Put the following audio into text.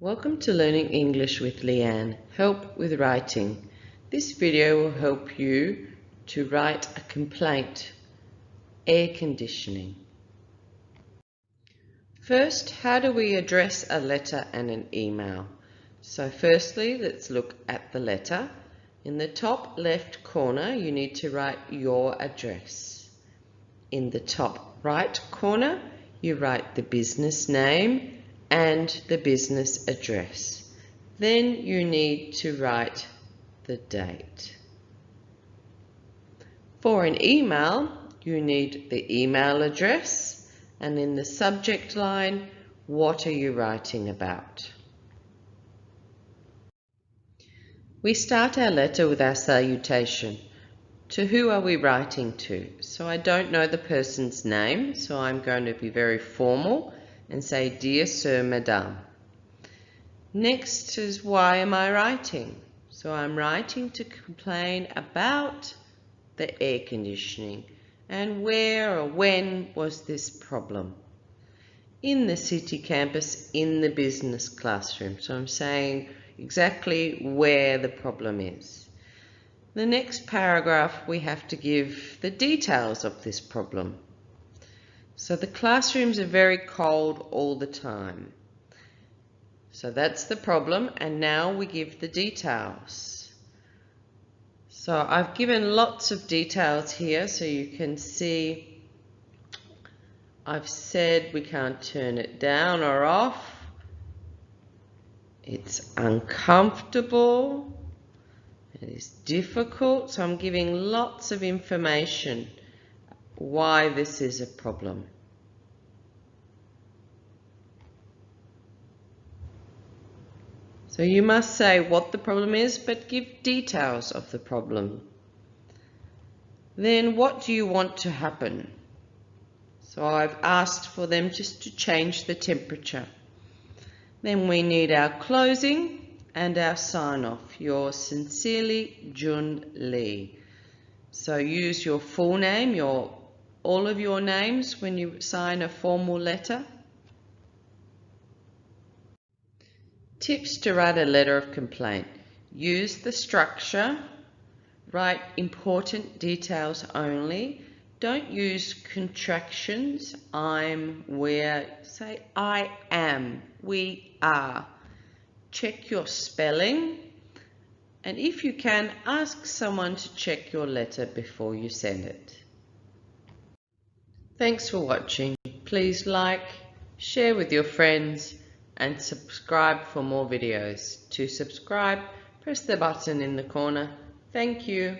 Welcome to Learning English with Leanne, Help with Writing. This video will help you to write a complaint, air conditioning. First, how do we address a letter and an email? So firstly, let's look at the letter. In the top left corner, you need to write your address. In the top right corner, you write the business name and the business address. Then you need to write the date. For an email, you need the email address, and in the subject line, what are you writing about? We start our letter with our salutation. To who are we writing to? So I don't know the person's name, so I'm going to be very formal and say, Dear Sir, Madame. Next is, why am I writing? So I'm writing to complain about the air conditioning and where or when was this problem. In the city campus, in the business classroom. So I'm saying exactly where the problem is. The next paragraph, we have to give the details of this problem. So the classrooms are very cold all the time. So that's the problem, and now we give the details. So I've given lots of details here so you can see. I've said we can't turn it down or off. It's uncomfortable. It is difficult. So I'm giving lots of information why this is a problem. So you must say what the problem is, but give details of the problem. Then what do you want to happen? So I've asked for them just to change the temperature. Then we need our closing and our sign-off. Yours sincerely, Jun Lee. So use your full name, all of your names when you sign a formal letter. Tips to write a letter of complaint. Use the structure. Write important details only. Don't use contractions. I'm, we're. Say I am, we are. Check your spelling. And if you can, ask someone to check your letter before you send it. Thanks for watching. Please like, share with your friends, and subscribe for more videos. To subscribe, press the button in the corner. Thank you.